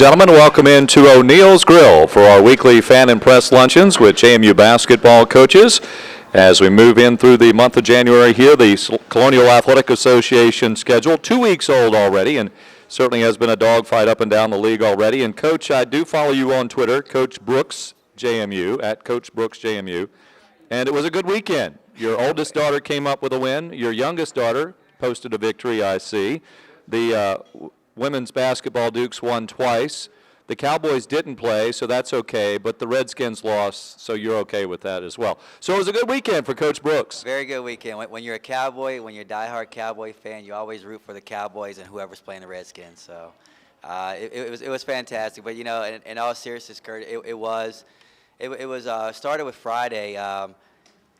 Gentlemen, welcome into O'Neill's Grill for our weekly fan and press luncheons with JMU basketball coaches. As we move in through the month of January here, the Colonial Athletic Association schedule, 2 weeks old already, and certainly has been a dogfight up and down the league already. And Coach, I do follow you on Twitter, Coach Brooks JMU, at Coach Brooks JMU, and it was a good weekend. Your oldest daughter came up with a win. Your youngest daughter posted a victory, I see. The women's basketball Dukes won twice. The Cowboys didn't play, so that's okay, but the Redskins lost, so you're okay with that as well. So it was a good weekend for Coach Brooks. Very good weekend. When you're a Cowboy, when you're a diehard Cowboy fan, you always root for the Cowboys and whoever's playing the Redskins. So it was fantastic. But, you know, in all seriousness, Kurt, it was started with Friday.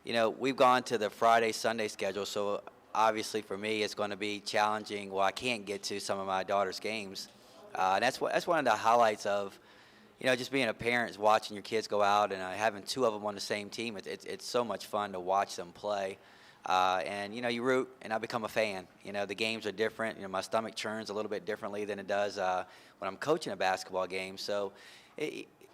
You know, we've gone to the Friday-Sunday schedule, so obviously for me it's going to be challenging. Well, I can't get to some of my daughter's games. And that's one of the highlights of, you know, just being a parent is watching your kids go out and having two of them on the same team. It's so much fun to watch them play. And, you know, you root, and I become a fan. You know, the games are different. You know, my stomach churns a little bit differently than it does when I'm coaching a basketball game. So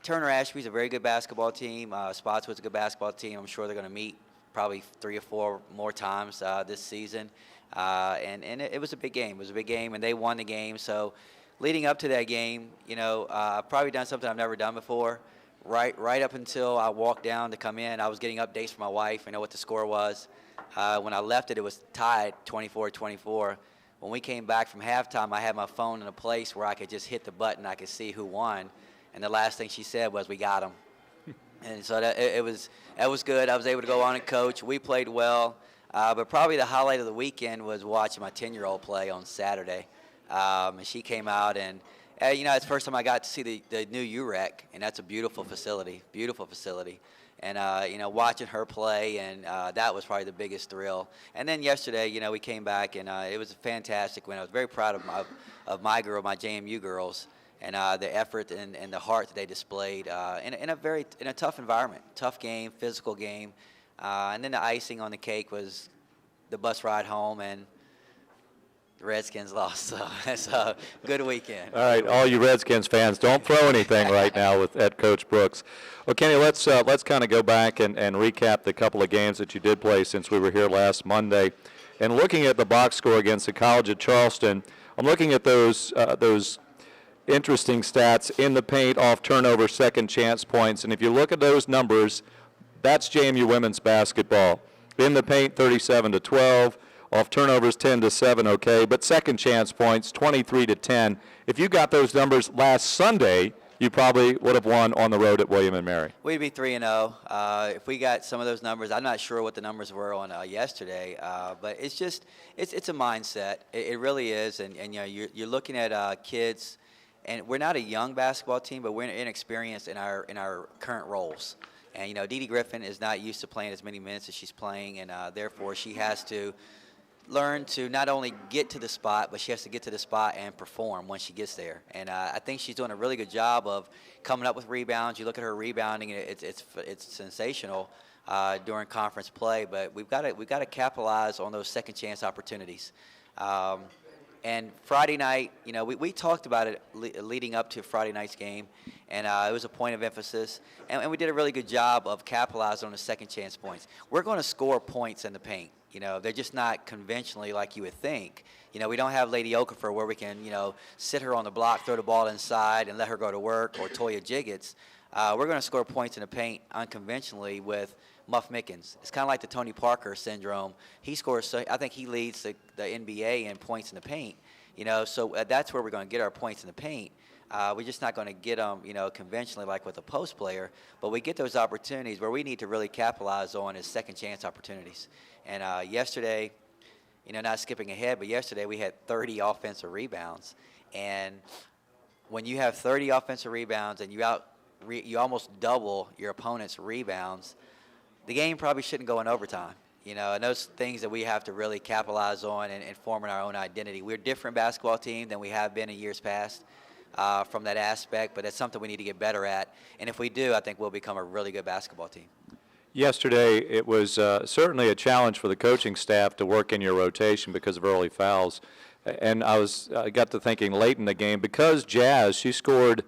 Turner Ashby's a very good basketball team. Spotswood's a good basketball team. I'm sure they're going to meet probably 3 or 4 more times this season. And it was a big game. It was a big game, and they won the game. So leading up to that game, you know, I've probably done something I've never done before. Right up until I walked down to come in, I was getting updates from my wife. I know what the score was. When I left it was tied 24-24. When we came back from halftime, I had my phone in a place where I could just hit the button. I could see who won. And the last thing she said was, "We got him." And so that was good. I was able to go on and coach. We played well. But probably the highlight of the weekend was watching my 10-year-old play on Saturday. And she came out, and you know, it's the first time I got to see the new UREC, and that's a beautiful facility. And you know, watching her play, and that was probably the biggest thrill. And then yesterday, you know, we came back, and it was a fantastic win. I was very proud of my JMU girls, and the effort and the heart that they displayed in a tough environment, tough game, physical game. And then the icing on the cake was the bus ride home, and the Redskins lost, so that's a good weekend. All right, all you Redskins fans, don't throw anything right now at Coach Brooks. Well, Kenny, let's kind of go back and recap the couple of games that you did play since we were here last Monday. And looking at the box score against the College of Charleston, I'm looking at those interesting stats in the paint, off turnover, second chance points. And if you look at those numbers, that's JMU women's basketball. In the paint, 37-12. Off turnovers, 10-7, okay. But second chance points, 23-10. If you got those numbers last Sunday, you probably would have won on the road at William & Mary. We'd be 3-0. If we got some of those numbers, I'm not sure what the numbers were on yesterday, but it's just it's a mindset. It really is, and you know, you're looking at kids, and we're not a young basketball team, but we're inexperienced in our current roles. And you know, Dee Griffin is not used to playing as many minutes as she's playing, and therefore she has to learn to not only get to the spot, but she has to get to the spot and perform when she gets there. And I think she's doing a really good job of coming up with rebounds. You look at her rebounding; it's sensational during conference play. But we've got to capitalize on those second chance opportunities. And Friday night, you know, we talked about it leading up to Friday night's game, and it was a point of emphasis. And we did a really good job of capitalizing on the second chance points. We're going to score points in the paint. You know, they're just not conventionally like you would think. You know, we don't have Lady Okafor where we can, you know, sit her on the block, throw the ball inside, and let her go to work, or Toya Jiggets. We're going to score points in the paint unconventionally with Muff Mickens. It's kind of like the Tony Parker syndrome. He scores, I think he leads the NBA in points in the paint. You know, so that's where we're going to get our points in the paint. We're just not going to get them, you know, conventionally like with a post player, but we get those opportunities where we need to really capitalize on is second chance opportunities. And yesterday, you know, not skipping ahead, but yesterday we had 30 offensive rebounds. And when you have 30 offensive rebounds and you almost double your opponent's rebounds, the game probably shouldn't go in overtime. You know, and those things that we have to really capitalize on and forming our own identity. We're a different basketball team than we have been in years past from that aspect, but it's something we need to get better at. And if we do, I think we'll become a really good basketball team. Yesterday, it was certainly a challenge for the coaching staff to work in your rotation because of early fouls. And I got to thinking late in the game, because Jazz, she scored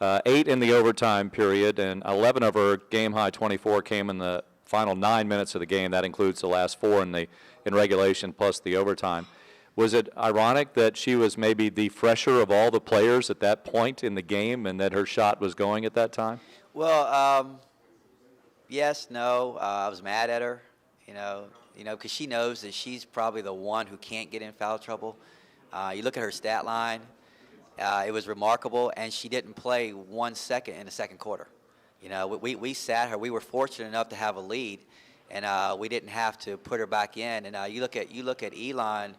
8 in the overtime period, and 11 of her game-high 24 came in the final 9 minutes of the game. That includes the last 4 in regulation plus the overtime. Was it ironic that she was maybe the fresher of all the players at that point in the game and that her shot was going at that time? Well, yes, no. I was mad at her, because she knows that she's probably the one who can't get in foul trouble. You look at her stat line, it was remarkable, and she didn't play 1 second in the second quarter. We sat her. We were fortunate enough to have a lead, and we didn't have to put her back in. And you look at Elon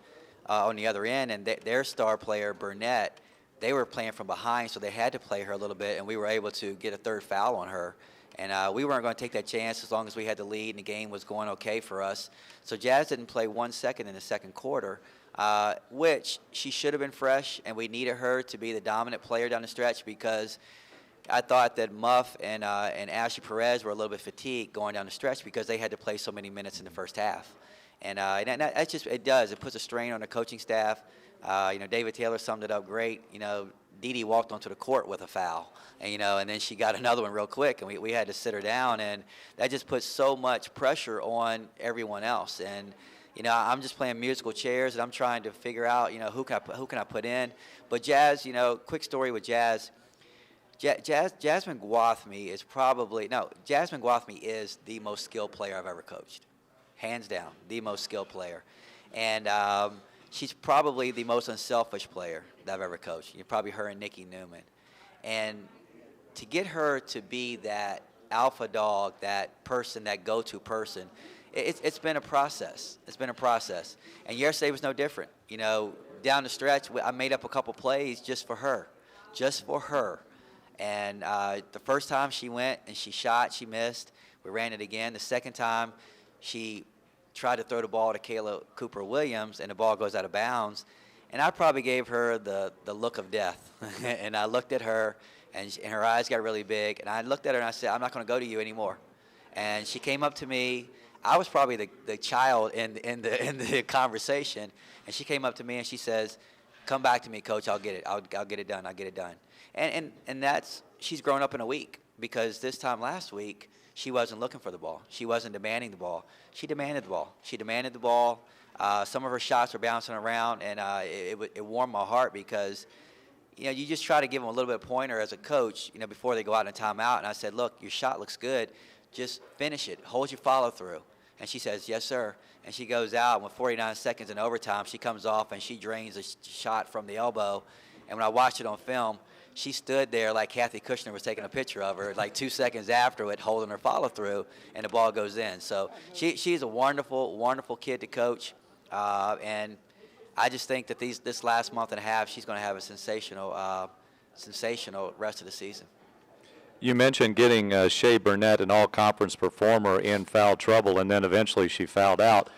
on the other end, and their star player, Burnett, they were playing from behind, so they had to play her a little bit, and we were able to get a third foul on her. And we weren't going to take that chance as long as we had the lead and the game was going okay for us. So Jazz didn't play 1 second in the second quarter, which she should have been fresh, and we needed her to be the dominant player down the stretch, because I thought that Muff and Ashley Perez were a little bit fatigued going down the stretch because they had to play so many minutes in the first half. And that's just, it puts a strain on the coaching staff. David Taylor summed it up great. Dee Dee walked onto the court with a foul, and then she got another one real quick, and we had to sit her down, and that just puts so much pressure on everyone else. And I'm just playing musical chairs, and I'm trying to figure out, who can I put in. But Jazz, quick story with Jazz. Jasmine Gwathmey is the most skilled player I've ever coached, hands down, the most skilled player, and she's probably the most unselfish player that I've ever coached. Probably her and Nikki Newman. And to get her to be that alpha dog, that person, that go-to person, it's been a process. It's been a process. And yesterday was no different. Down the stretch, I made up a couple plays just for her. And the first time she went and she shot, she missed. We ran it again. The second time, she tried to throw the ball to Kayla Cooper-Williams, and the ball goes out of bounds. And I probably gave her the look of death. And I looked at her, and her eyes got really big. And I looked at her, and I said, I'm not going to go to you anymore. And she came up to me. I was probably the child in the conversation. And she came up to me, and she says, come back to me, Coach. I'll get it. I'll get it done. I'll get it done. And that's, she's grown up in a week, because this time last week, she wasn't looking for the ball. She wasn't demanding the ball. She demanded the ball. Some of her shots were bouncing around, and it warmed my heart, because, you just try to give them a little bit of pointer as a coach, before they go out in a timeout. And I said, look, your shot looks good. Just finish it. Hold your follow through. And she says, yes, sir. And she goes out, and with 49 seconds in overtime, she comes off and she drains a shot from the elbow. And when I watched it on film, she stood there like Kathy Kushner was taking a picture of her, like 2 seconds after it, holding her follow-through, and the ball goes in. So she's a wonderful, wonderful kid to coach, and I just think that this last month and a half, she's going to have a sensational rest of the season. You mentioned getting Shea Burnett, an all-conference performer, in foul trouble, and then eventually she fouled out.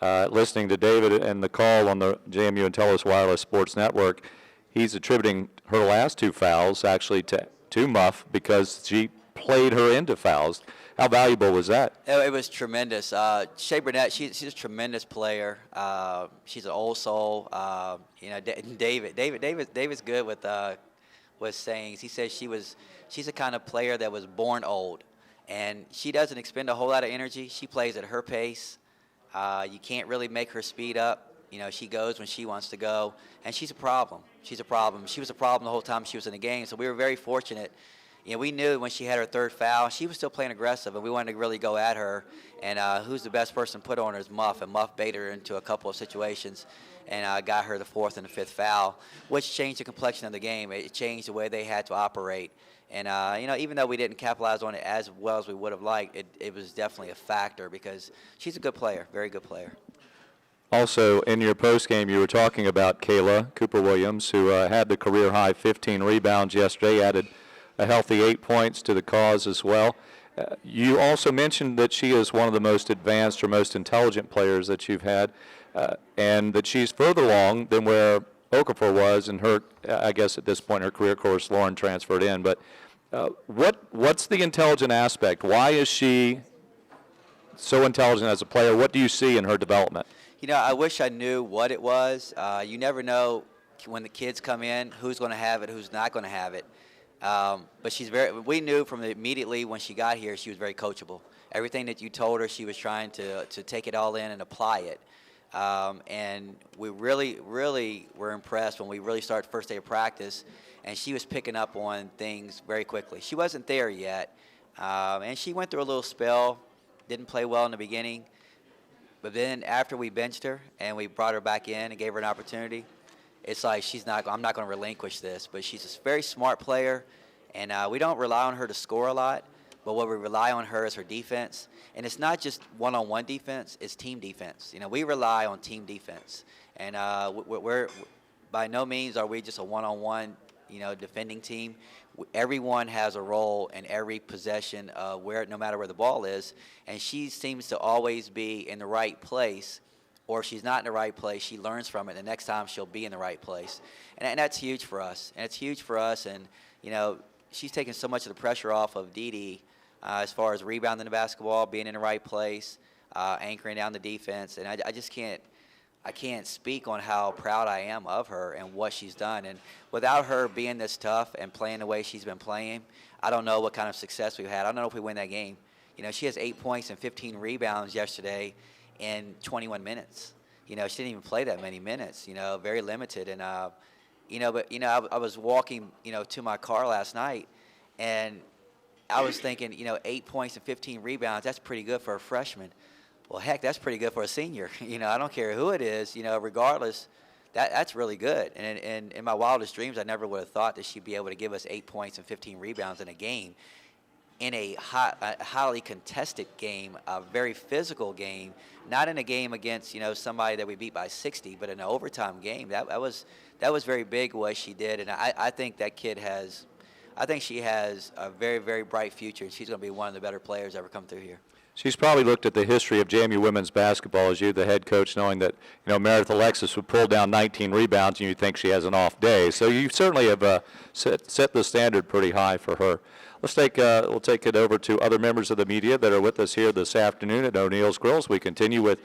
Listening to David and the call on the JMU and TELUS Wireless Sports Network, he's attributing her last 2 fouls actually to Muff, because she played her into fouls. How valuable was that? It was tremendous. Shea Burnett, she's a tremendous player. She's an old soul. David's good with sayings. He says she's the kind of player that was born old, and she doesn't expend a whole lot of energy. She plays at her pace. You can't really make her speed up. She goes when she wants to go, and she's a problem. She was a problem the whole time she was in the game, so we were very fortunate. We knew when she had her third foul, she was still playing aggressive, and we wanted to really go at her. And who's the best person to put on her is Muff, and Muff baited her into a couple of situations and got her the 4th and the 5th foul, which changed the complexion of the game. It changed the way they had to operate. And, even though we didn't capitalize on it as well as we would have liked, it was definitely a factor, because she's a good player, very good player. Also, in your postgame, you were talking about Kayla Cooper-Williams, who had the career-high 15 rebounds yesterday, added a healthy 8 points to the cause as well. You also mentioned that she is one of the most advanced or most intelligent players that you've had, and that she's further along than where Okafor was in her, I guess at this point, her career course. Lauren transferred in. But what's the intelligent aspect? Why is she so intelligent as a player? What do you see in her development? I wish I knew what it was. You never know when the kids come in who's going to have it, who's not going to have it. But we knew from immediately when she got here, she was very coachable. Everything that you told her, she was trying to take it all in and apply it. And we really were impressed when we really started first day of practice, and she was picking up on things very quickly. She wasn't there yet, and she went through a little spell, didn't play well in the beginning, but then after we benched her and we brought her back in and gave her an opportunity, it's like I'm not going to relinquish this. But she's a very smart player, and we don't rely on her to score a lot, but what we rely on her is her defense. And it's not just one-on-one defense, it's team defense. We rely on team defense. And we're by no means are we just a one-on-one, defending team. Everyone has a role in every possession, no matter where the ball is, and she seems to always be in the right place. Or if she's not in the right place, she learns from it. The next time she'll be in the right place, and that's huge for us. And it's huge for us. And she's taken so much of the pressure off of Dee Dee as far as rebounding the basketball, being in the right place, anchoring down the defense. And I just can't speak on how proud I am of her and what she's done. And without her being this tough and playing the way she's been playing, I don't know what kind of success we've had. I don't know if we win that game. She has 8 points and 15 rebounds yesterday in 21 minutes. She didn't even play that many minutes, very limited. And, I was walking, to my car last night, and I was thinking, 8 points and 15 rebounds, that's pretty good for a freshman. Well, heck, that's pretty good for a senior. I don't care who it is, regardless, that's really good. And in my wildest dreams, I never would have thought that she'd be able to give us 8 points and 15 rebounds in a game. In a highly contested game, a very physical game, not in a game against somebody that we beat by 60, but in an overtime game. That was very big what she did, and I think she has a very, very bright future. She's going to be one of the better players ever come through here. She's probably looked at the history of JMU women's basketball as you, the head coach, knowing that Meredith Alexis would pull down 19 rebounds, and you think she has an off day. So you certainly have set the standard pretty high for her. We'll take it over to other members of the media that are with us here this afternoon at O'Neill's Grills. We continue with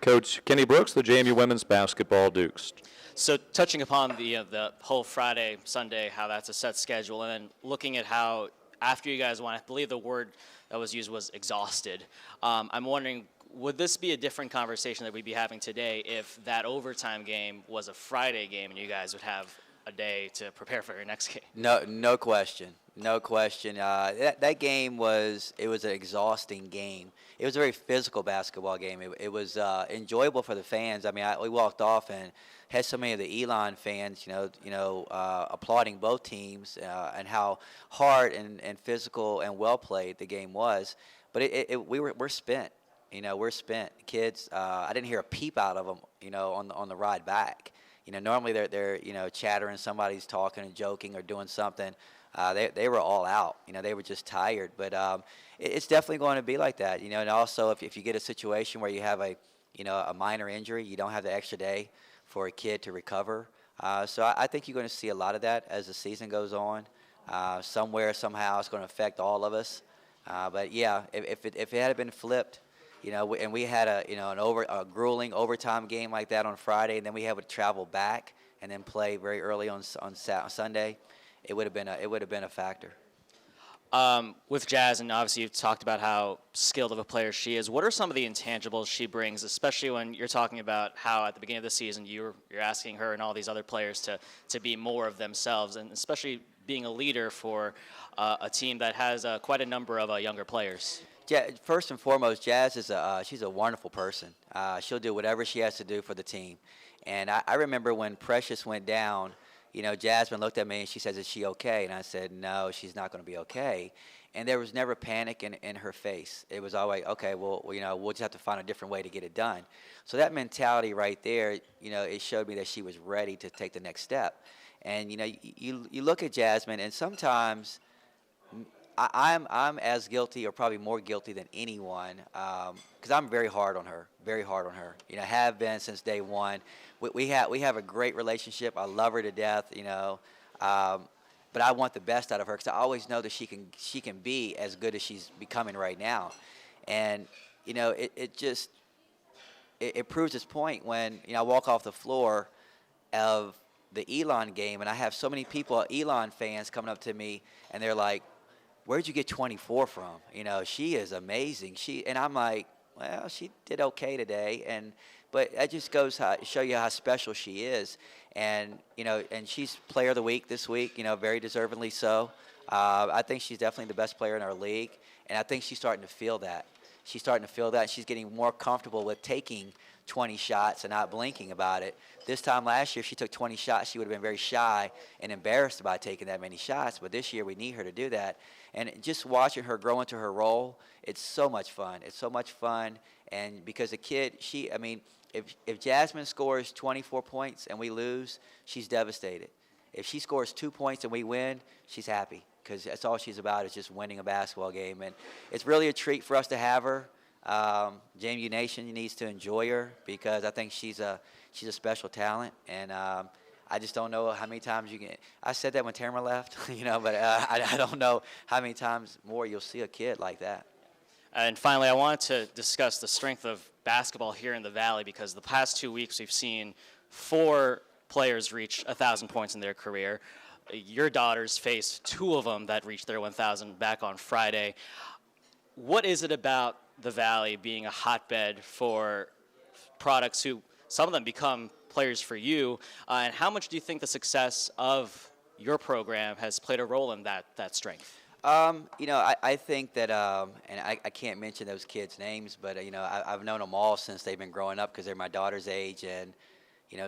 Coach Kenny Brooks, the JMU women's basketball Dukes. So touching upon the whole Friday, Sunday, how that's a set schedule, and then looking at how after you guys won, I believe the word that was used was exhausted. I'm wondering, would this be a different conversation that we'd be having today if that overtime game was a Friday game and you guys would have a day to prepare for your next game? No question. No question. That game was an exhausting game. It was a very physical basketball game. It was enjoyable for the fans. I mean, we walked off and had so many of the Elon fans, applauding both teams and how hard and physical and well played the game was. But we're spent. We're spent. Kids, I didn't hear a peep out of them, on the ride back. Normally they're chattering, somebody's talking and joking or doing something. They were all out. They were just tired. But it's definitely going to be like that. And also if you get a situation where you have a minor injury, you don't have the extra day for a kid to recover. So I think you're going to see a lot of that as the season goes on. Somewhere, somehow, it's going to affect all of us. But yeah, if it had been flipped, and we had a grueling overtime game like that on Friday, and then we had to travel back and then play very early on Sunday, it would have been a factor. With Jazz, and obviously you've talked about how skilled of a player she is, what are some of the intangibles she brings, especially when you're talking about how at the beginning of the season you're asking her and all these other players to be more of themselves, and especially being a leader for a team that has quite a number of younger players? First and foremost, Jazz she's a wonderful person. She'll do whatever she has to do for the team. And I remember when Precious went down, Jasmine looked at me and she says, "Is she okay?" And I said, "No, she's not going to be okay." And there was never panic in her face. It was always, okay, well, we'll just have to find a different way to get it done. So that mentality right there, it showed me that she was ready to take the next step. And, you look at Jasmine, and sometimes I'm as guilty or probably more guilty than anyone because I'm very hard on her, have been since day one. We have a great relationship. I love her to death, but I want the best out of her because I always know that she can be as good as she's becoming right now. And, it proves its point when, I walk off the floor of the Elon game, and I have so many people, Elon fans, coming up to me, and they're like, "Where'd you get 24 from? She is amazing." And I'm like, "Well, she did okay today," but that just goes show you how special she is, and and she's Player of the Week this week, very deservedly so. I think she's definitely the best player in our league, and I think she's starting to feel that. She's starting to feel that. She's getting more comfortable with taking 20 shots and not blinking about it. This time last year, if she took 20 shots, she would have been very shy and embarrassed about taking that many shots. But this year, we need her to do that. And just watching her grow into her role, it's so much fun. It's so much fun. And because the kid, if Jasmine scores 24 points and we lose, she's devastated. If she scores 2 points and we win, she's happy, because that's all she's about, is just winning a basketball game. And it's really a treat for us to have her. JMU Nation needs to enjoy her, because I think she's a special talent. And I just don't know how many times you can. I said that when Tamara left, but I don't know how many times more you'll see a kid like that. And finally, I wanted to discuss the strength of basketball here in the Valley, because the past 2 weeks we've seen 4 players reach 1,000 points in their career. Your daughters face 2 of them that reached their 1,000 back on Friday. What is it about the Valley being a hotbed for products who, some of them become players for you, and how much do you think the success of your program has played a role in that strength? I think that, and I can't mention those kids' names, but, I've known them all since they've been growing up, because they're my daughter's age. And,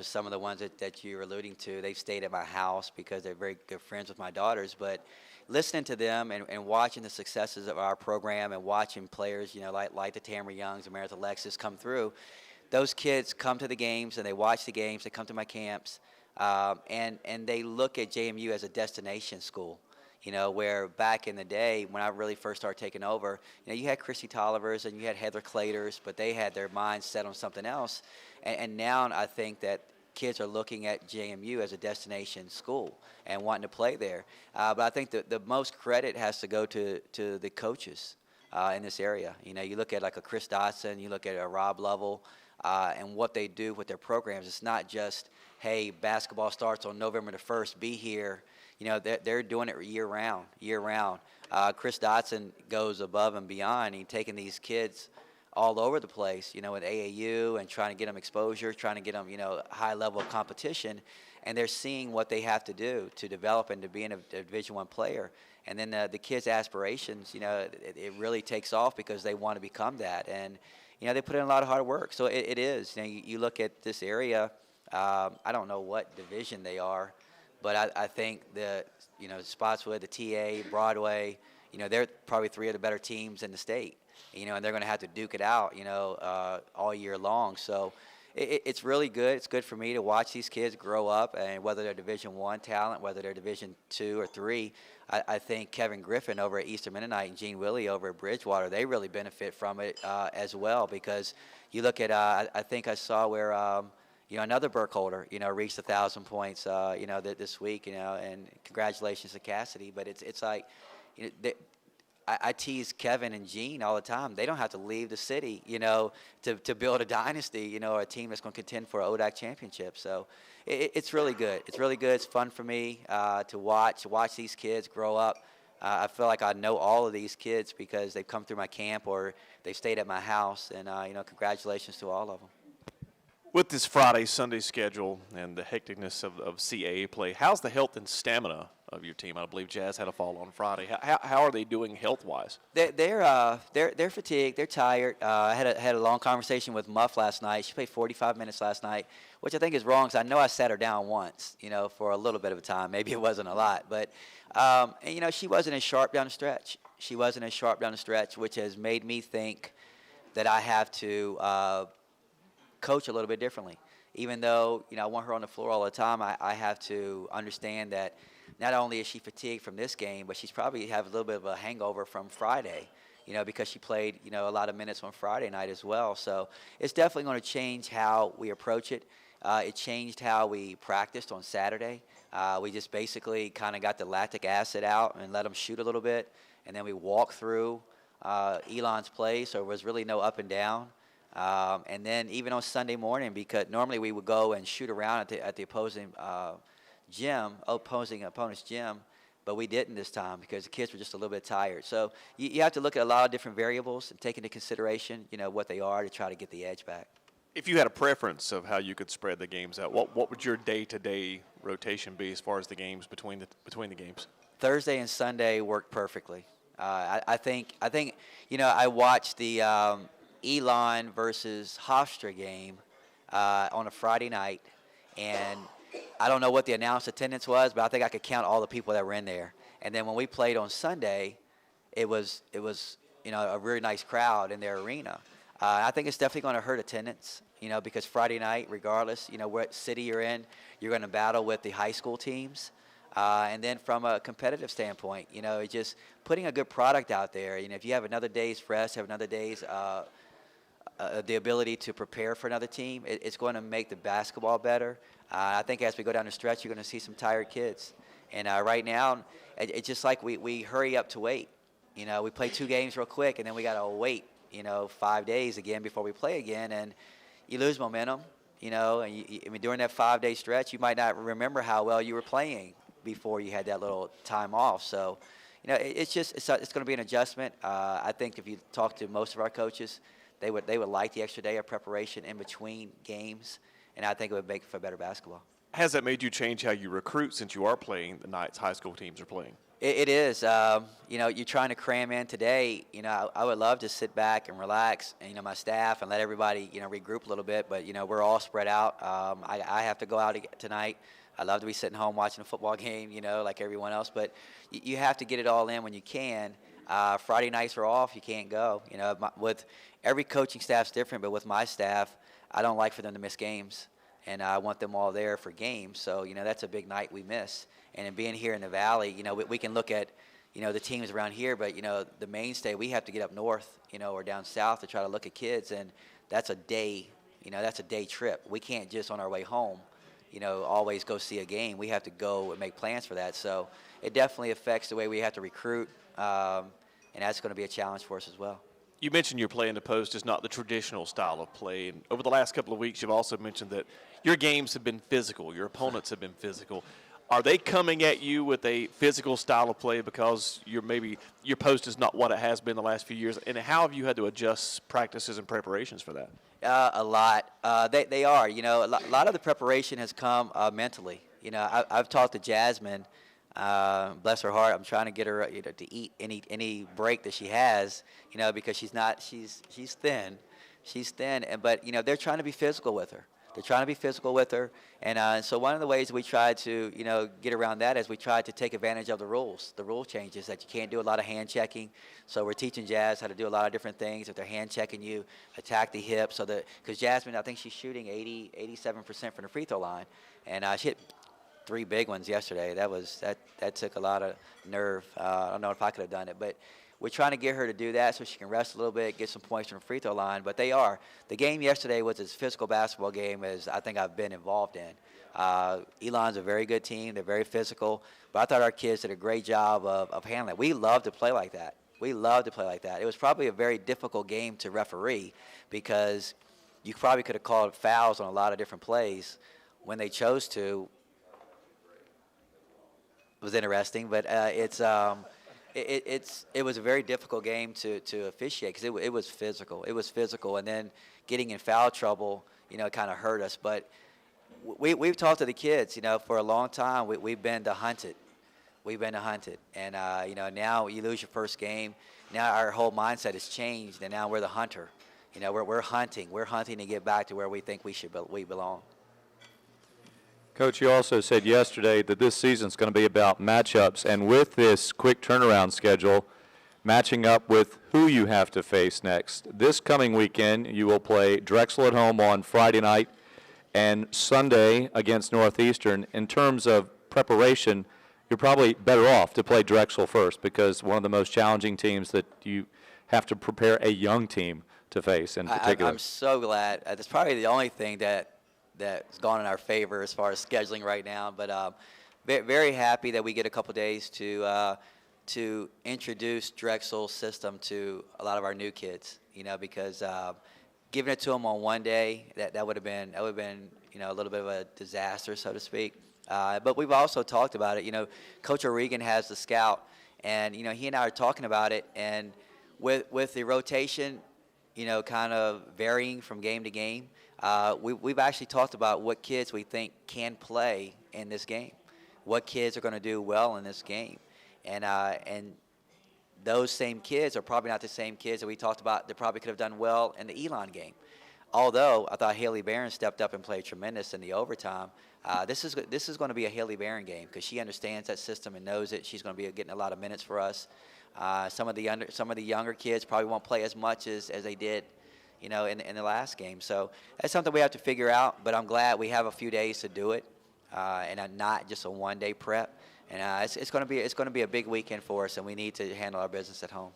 some of the ones that you're alluding to, they've stayed at my house because they're very good friends with my daughters. But listening to them and watching the successes of our program, and watching players, like the Tamara Youngs and Meredith Alexis come through, those kids come to the games and they watch the games, they come to my camps, and they look at JMU as a destination school. Where back in the day when I really first started taking over, you had Chrissy Tollivers and you had Heather Claters, but they had their minds set on something else. And now I think that kids are looking at JMU as a destination school and wanting to play there. But I think the most credit has to go to the coaches in this area. You look at like a Chris Dotson, you look at a Rob Lovell, and what they do with their programs. It's not just, hey, basketball starts on November the 1st, be here. They're doing it year round. Chris Dotson goes above and beyond. He's taking these kids all over the place, with AAU, and trying to get them exposure, trying to get them, high level of competition. And they're seeing what they have to do to develop and to be a Division I player. And then the kids' aspirations, it really takes off because they want to become that. And, they put in a lot of hard work. So it is. You look at this area, I don't know what division they are, but I think the Spotswood, the TA, Broadway, they're probably 3 of the better teams in the state, and they're going to have to duke it out, all year long. So it's really good. It's good for me to watch these kids grow up, and whether they're Division I talent, whether they're Division II or III, I think Kevin Griffin over at Eastern Mennonite and Gene Willie over at Bridgewater, they really benefit from it as well, because you look at, I think I saw where, another Burkholder, reached 1,000 points, this week, and congratulations to Cassidy. But it's like, I tease Kevin and Gene all the time. They don't have to leave the city, to build a dynasty, or a team that's going to contend for an ODAC championship. So it's really good. It's really good. It's fun for me to watch these kids grow up. I feel like I know all of these kids because they've come through my camp or they've stayed at my house. And, congratulations to all of them. With this Friday, Sunday schedule and the hecticness of CAA play, how's the health and stamina of your team? I believe Jazz had a fall on Friday. How are they doing health-wise? They're fatigued. They're tired. I had a long conversation with Muff last night. She played 45 minutes last night, which I think is wrong, because I know I sat her down once, for a little bit of a time. Maybe it wasn't a lot, but she wasn't as sharp down the stretch. Which has made me think that I have to coach a little bit differently. Even though, I want her on the floor all the time, I have to understand that not only is she fatigued from this game, but she's probably have a little bit of a hangover from Friday, because she played, a lot of minutes on Friday night as well. So it's definitely going to change how we approach it. It changed how we practiced on Saturday. We just basically kind of got the lactic acid out and let them shoot a little bit, and then we walked through Elon's play, so there was really no up and down. And then even on Sunday morning, because normally we would go and shoot around at the opposing opponent's gym, but we didn't this time because the kids were just a little bit tired. So you have to look at a lot of different variables and take into consideration, what they are to try to get the edge back. If you had a preference of how you could spread the games out, what would your day-to-day rotation be as far as the games between the games? Thursday and Sunday worked perfectly. I think I watched the Elon versus Hofstra game on a Friday night, and I don't know what the announced attendance was, but I think I could count all the people that were in there. And then when we played on Sunday, it was a really nice crowd in their arena. I think it's definitely going to hurt attendance, because Friday night, regardless, what city you're in, you're going to battle with the high school teams. And then from a competitive standpoint, just putting a good product out there. If you have another day's rest, have another day's the ability to prepare for another team, it's going to make the basketball better. I think as we go down the stretch, you're going to see some tired kids. And right now, it's just like we hurry up to wait. We play 2 games real quick, and then we got to wait, 5 days again before we play again, and you lose momentum. And during that 5-day stretch, you might not remember how well you were playing before you had that little time off. So, it's going to be an adjustment. I think if you talk to most of our coaches, they would like the extra day of preparation in between games, and I think it would make for better basketball. Has that made you change how you recruit since you are playing the nights high school teams are playing? It is. You're trying to cram in today. I would love to sit back and relax, and, my staff, and let everybody, regroup a little bit. But, we're all spread out. I have to go out tonight. I love to be sitting home watching a football game, like everyone else. But you have to get it all in when you can. Friday nights are off. You can't go. With every coaching staff's different, but with my staff, I don't like for them to miss games. And I want them all there for games. So, that's a big night we miss. And in being here in the Valley, we can look at, the teams around here, but, the mainstay, we have to get up north, or down south to try to look at kids. And that's a day, that's a day trip. We can't just on our way home, always go see a game. We have to go and make plans for that. So it definitely affects the way we have to recruit. And that's going to be a challenge for us as well. You mentioned your play in the post is not the traditional style of play. And over the last couple of weeks, you've also mentioned that your games have been physical. Your opponents have been physical. Are they coming at you with a physical style of play because your post is not what it has been the last few years? And how have you had to adjust practices and preparations for that? A lot. They are. A lot of the preparation has come mentally. I've talked to Jasmine. Bless her heart. I'm trying to get her to eat any break that she has. Because she's thin. She's thin, but they're trying to be physical with her. And so one of the ways we try to get around that is we try to take advantage of the rule changes that you can't do a lot of hand checking. So we're teaching Jazz how to do a lot of different things. If they're hand checking you, attack the hip. So because Jasmine, I think she's shooting 87% from the free throw line, and she hit 3 big ones yesterday. That took a lot of nerve. I don't know if I could have done it, but we're trying to get her to do that so she can rest a little bit, get some points from the free throw line. But they are. The game yesterday was as physical basketball game as I think I've been involved in. Elon's a very good team. They're very physical. But I thought our kids did a great job of handling it. We love to play like that. It was probably a very difficult game to referee because you probably could have called fouls on a lot of different plays when they chose to. It was interesting, but it was a very difficult game to officiate because it was physical. And then getting in foul trouble, kind of hurt us. But we've talked to the kids, for a long time. We've been the hunted. And, now you lose your first game. Now our whole mindset has changed, and now we're the hunter. We're hunting. We're hunting to get back to where we think we belong. Coach, you also said yesterday that this season's going to be about matchups, and with this quick turnaround schedule, matching up with who you have to face next. This coming weekend, you will play Drexel at home on Friday night and Sunday against Northeastern. In terms of preparation, you're probably better off to play Drexel first because one of the most challenging teams that you have to prepare a young team to face in particular. I'm so glad. That's probably the only thing that's gone in our favor as far as scheduling right now. But very happy that we get a couple days to introduce Drexel's system to a lot of our new kids. Because giving it to them on one day, that would have been a little bit of a disaster, so to speak. But we've also talked about it. Coach O'Regan has the scout, and he and I are talking about it. And with the rotation, kind of varying from game to game, we've actually talked about what kids we think can play in this game, what kids are going to do well in this game, and those same kids are probably not the same kids that we talked about that probably could have done well in the Elon game. Although I thought Haley Barron stepped up and played tremendous in the overtime, this is going to be a Haley Barron game because she understands that system and knows it. She's going to be getting a lot of minutes for us. Some of the younger kids probably won't play as much as they did, in the last game. So that's something we have to figure out. But I'm glad we have a few days to do it, and not just a one-day prep. And it's going to be a big weekend for us, and we need to handle our business at home.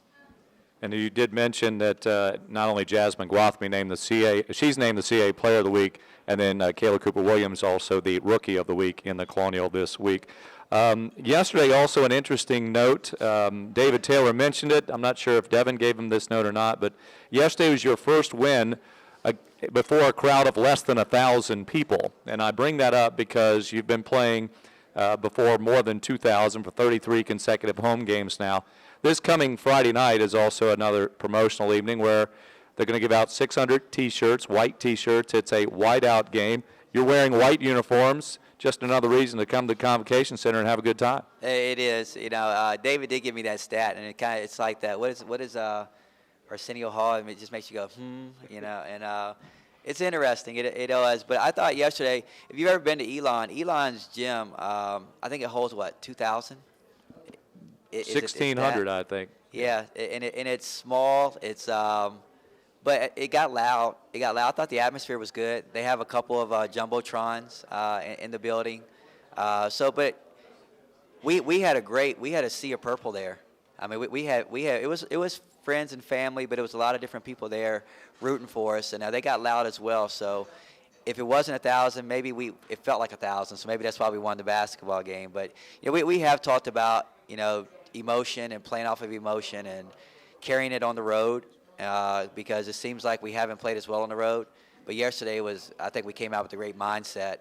And you did mention that not only Jasmine Gwathmey she's named the CA Player of the Week, and then Kayla Cooper-Williams also the Rookie of the Week in the Colonial this week. Yesterday, also an interesting note. David Taylor mentioned it. I'm not sure if Devin gave him this note or not, but yesterday was your first win before a crowd of less than 1,000 people. And I bring that up because you've been playing before more than 2,000 for 33 consecutive home games now. This coming Friday night is also another promotional evening where they're going to give out 600 T-shirts, white T-shirts. It's a whiteout game. You're wearing white uniforms. Just another reason to come to the Convocation Center and have a good time. It is. David did give me that stat, and it's like that. What is Arsenio Hall? It just makes you go, and it's interesting. It was. But I thought yesterday, if you've ever been to Elon's gym, I think it holds, 2,000? 1,600, I think. Yeah, and it's small. It's but it got loud. I thought the atmosphere was good. They have a couple of jumbotrons in the building. But we had a sea of purple there. I mean, we had it was friends and family, but it was a lot of different people there rooting for us, and they got loud as well. So if it wasn't 1,000, maybe it felt like 1,000. So maybe that's why we won the basketball game. But we have talked about emotion and playing off of emotion and carrying it on the road because it seems like we haven't played as well on the road. But yesterday I think we came out with a great mindset.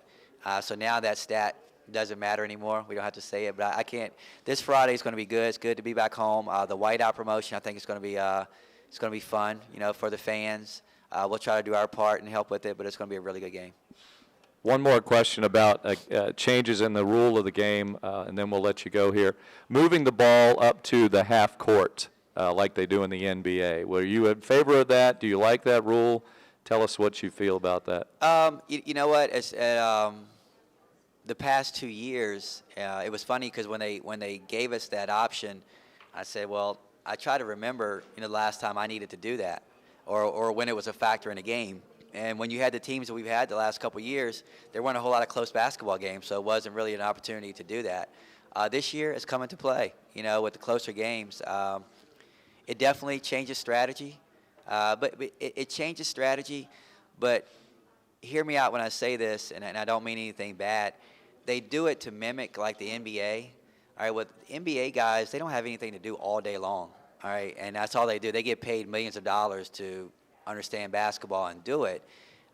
So now that stat doesn't matter anymore. We don't have to say it, but I can't. This Friday is going to be good. It's good to be back home. The whiteout promotion, I think it's going to be fun, for the fans. We'll try to do our part and help with it, but it's going to be a really good game. One more question about changes in the rule of the game, and then we'll let you go here. Moving the ball up to the half court like they do in the NBA. Were you in favor of that? Do you like that rule? Tell us what you feel about that. You know what? The past 2 years, it was funny because when they gave us that option, I said, well, I try to remember the last time I needed to do that or when it was a factor in a game. And when you had the teams that we've had the last couple of years, there weren't a whole lot of close basketball games, so it wasn't really an opportunity to do that. This year, it's come into play, with the closer games. It definitely changes strategy, but it changes strategy. But hear me out when I say this, and I don't mean anything bad. They do it to mimic like the NBA. All right, with NBA guys, they don't have anything to do all day long. All right, and that's all they do. They get paid millions of dollars to understand basketball and do it.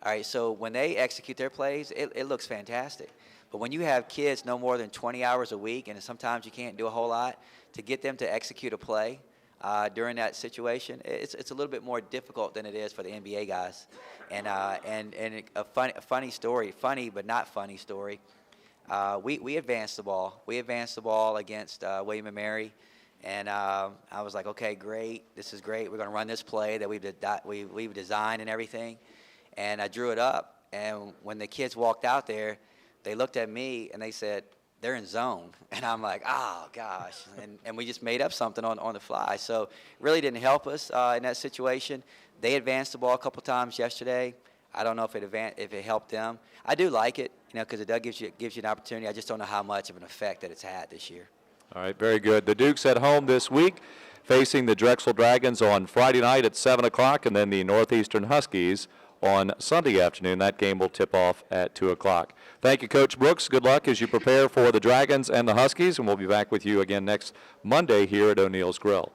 All right, so when they execute their plays, it looks fantastic. But when you have kids no more than 20 hours a week, and sometimes you can't do a whole lot, to get them to execute a play during that situation, it's a little bit more difficult than it is for the NBA guys. And a funny story, funny but not funny story. We advanced the ball. We advanced the ball against William & Mary. And I was like, okay, great. This is great. We're going to run this play that we've designed and everything. And I drew it up. And when the kids walked out there, they looked at me and they said, they're in zone. And I'm like, oh, gosh. And we just made up something on the fly. So it really didn't help us in that situation. They advanced the ball a couple times yesterday. I don't know if it helped them. I do like it, because it does gives you an opportunity. I just don't know how much of an effect that it's had this year. All right, very good. The Dukes at home this week, facing the Drexel Dragons on Friday night at 7 o'clock, and then the Northeastern Huskies on Sunday afternoon. That game will tip off at 2 o'clock. Thank you, Coach Brooks. Good luck as you prepare for the Dragons and the Huskies, and we'll be back with you again next Monday here at O'Neill's Grill.